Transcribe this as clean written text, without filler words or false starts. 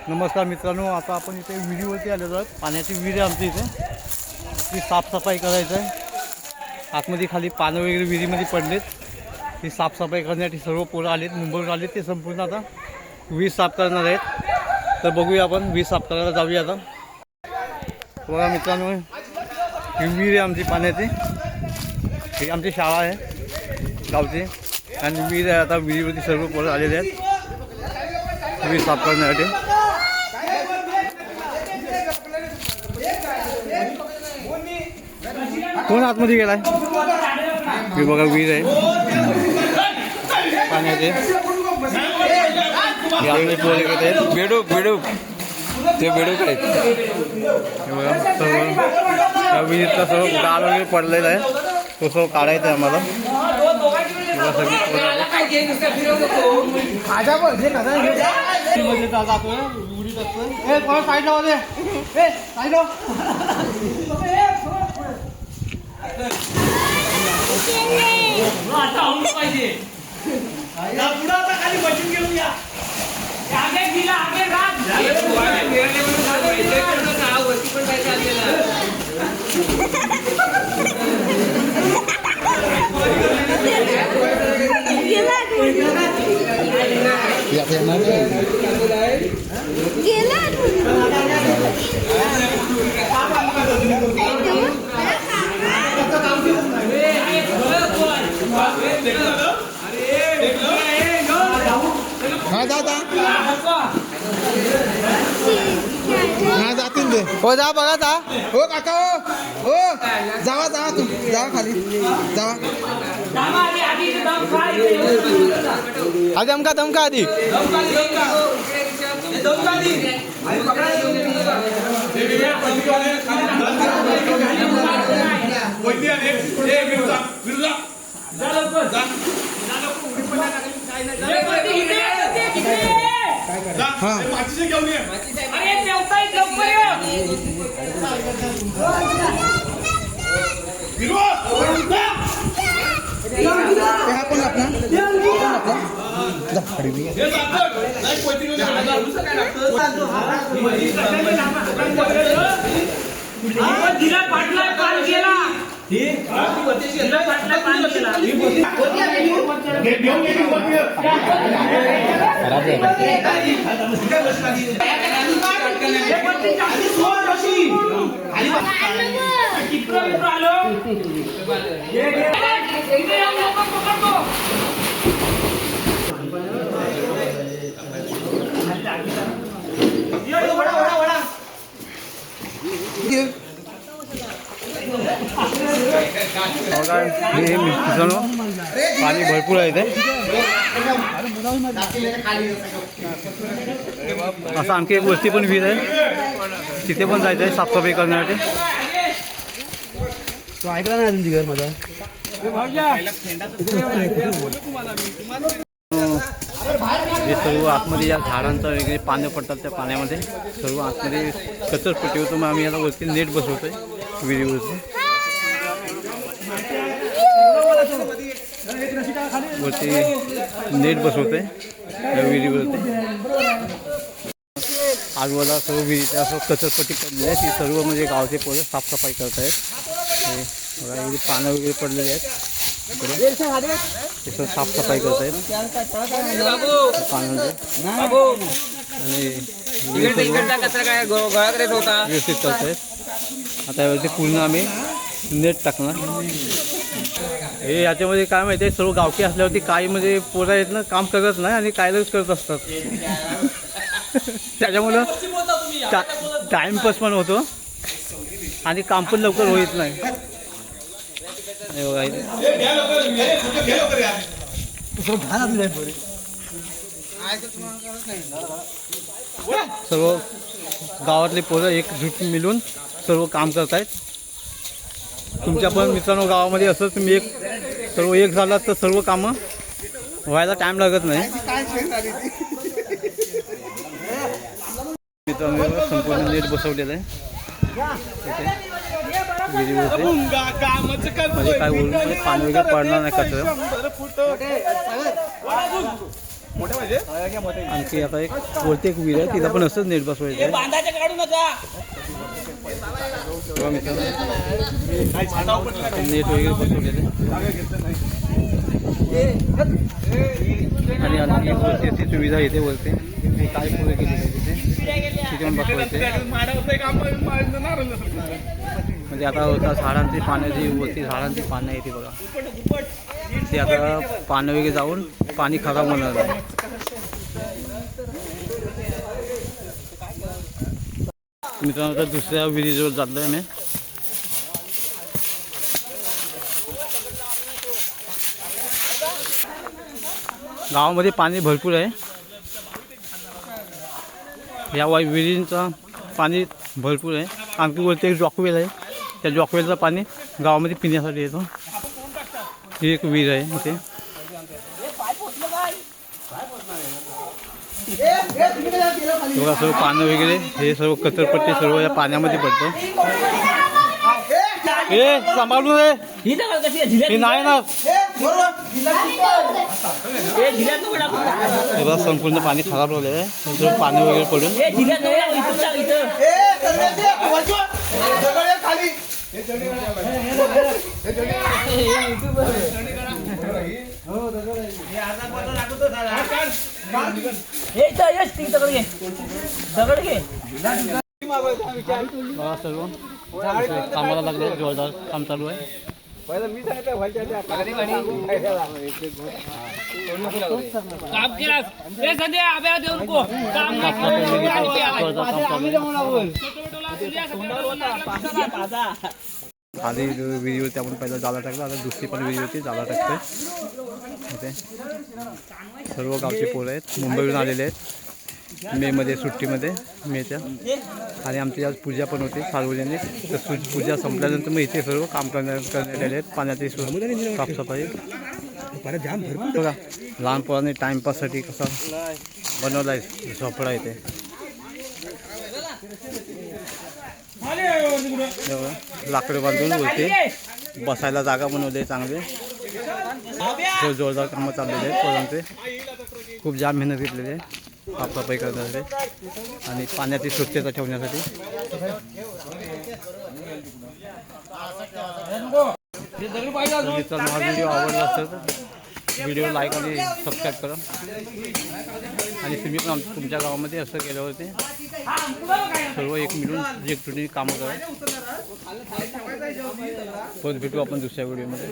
नमस्कार मित्रांनो, आता आपण इथे विहिरीवरती आलेलो आहोत. पाण्याची विहीर आहे आमच्या इथे. ती साफसफाई करायचं आहे. आतमध्ये खाली पानं वगैरे विहिरीमध्ये पडलेत. ती साफसफाई करण्यासाठी सर्व पोरं आलेत, मुंबईवर आलेत. ते संपूर्ण आता विहीर साफ करणार आहेत. तर बघूया, आपण विहीर साफ करायला जाऊया आता. बघा मित्रांनो, ही विहीर आहे आमची पाण्याची. ही आमची शाळा आहे गावची आणि विहीर आहे. आता विहिरीवरती सर्व पोरं आलेले आहेत विहीर साफ करण्यासाठी. कोण आतमध्ये गेलाय? हे बघा विहीर आहे पाण्याचे. बेडूक बेडूक ते बेडूक आहेत. हे बघा सर्व या विहिरीतला सर्व गाळ वगैरे पडलेला आहे. तो सर्व काढायचा आहे आम्हाला. जातील ते. हो जा बघा जा. हो काका हो हो जावा जावा तुम्ही जावा खाली जावा. आधी अमका दमका आधी पाणी भरपूर आहे. असं आणखी एक वस्ती पण विहीर आहे, तिथे पण जायचं आहे साफसफाई करण्यासाठी. तो ऐकला नाही तुमची घर माझा. हे सर्व आतमध्ये या झाडांचं वगैरे पानं पडतात, त्या पाण्यामध्ये सर्व आतमध्ये कचरपट्टी होतो. मग आम्ही याला वरती नेट बसवतोय विहिरीवरती. वरती नेट बसवतोय या विहिरीवरती. आजूबाजूला सर्व विहिरीच्या असं कचरपट्टी पडलेली आहे. ती सर्व म्हणजे गावचे पोरं साफसफाई करत आहेत. हे पानं वगैरे पडलेली आहेत, ते साफसफाई करत आहेत पाण्यामध्ये आणि व्यवस्थित करत आहेत. आता यावरती पूर्ण आम्ही नेट टाकणार. हे याच्यामध्ये काय माहिती आहे, सर्व गावठी असल्यावरती काही म्हणजे पोरं आहेत ना, काम करत नाही आणि कायलाच करत असतात. त्याच्यामुळं टाईमपास पण होतो आणि काम पण लवकर होत नाही. सर्व गावातले पोरं एकजूट मिळून सर्व काम करत आहेत. तुमच्या पण मित्रांनो गावामध्ये असं तुम्ही सर्व एक झालात तर सर्व कामं व्हायला टाइम लागत नाही. मित्रांनो संपूर्ण नेट बसवलेलं आहे म्हणजे काय बोलून पाणी वगैरे पडणार नाही कचरा. आणखी आता एक वरती एक विहीर आहे तिथं पण असंच नेट बसवायचं आहे. बघा मित्रांनो, नेट वगैरे बसवलेलं आणि आणखी वरती अशी सुविधा येते वरती हे काय पुढे केलेली आहे तिथे पण बसवायचे. म्हणजे आता झाडांची पानं जी वरती झाडांची पानं आहे ती बघा ते आता पानं वगैरे जाऊन पाणी खराब होणार नाही. मित्रांनो आता दुसऱ्या विहिरीजवळ जातलो आहे मी. गावामध्ये पाणी भरपूर आहे. या विहिरींचं पाणी भरपूर आहे. आणखी वरती एक जॉकवेल आहे. त्या जॉकवेलचं पाणी गावामध्ये पिण्यासाठी येतो. ही एक विहीर आहे इथे. बघा सर्व पानं वगैरे हे सर्व कचरपट्टी सर्व या पाण्यामध्ये पडतं. हे सांभाळून रे हे नाही ना बघा संपूर्ण पाणी खराब झालेलं आहे. सर्व पाणी वगैरे पडून सर्व कामाला लागले. जोरदार काम चालू आहे. खाली विहिरी होती आपण पहिला जाला टाकला. आता दुसरी पण विहिरी होती जाला टाकतोय. इथे सर्व गावचे पोरं आहेत. मुंबईहून आलेले आहेत मेमध्ये सुट्टीमध्ये मेच्या. आणि आमची आज पूजा पण होती सार्वजनिक. तर पूजा संपल्यानंतर मग इथे सर्व काम करण्यात आलेले आहेत. पाण्याची साफसफाई बघा. लहान पोरांनी टाईमपाससाठी कसा बनवला आहे झोपडा इथे. लाकडं बांधून होते बसायला जागा बनवली आहे चांगले. जोरदार कामं चाललेले आहेत पोरांचे. खूप जाम मेहनत घेतलेली आहे साफसफाई करण्यासाठी आणि पाण्याची स्वच्छता ठेवण्यासाठी. मित्रांनो हा व्हिडिओ आवडला असेल तर व्हिडिओ लाईक आणि सबस्क्राईब करा. आणि तुम्ही पण तुमच्या गावामध्ये असं केलं होते सर्व एक मिळून एकजुटीने कामं करा. परत भेटू आपण दुसऱ्या व्हिडिओमध्ये.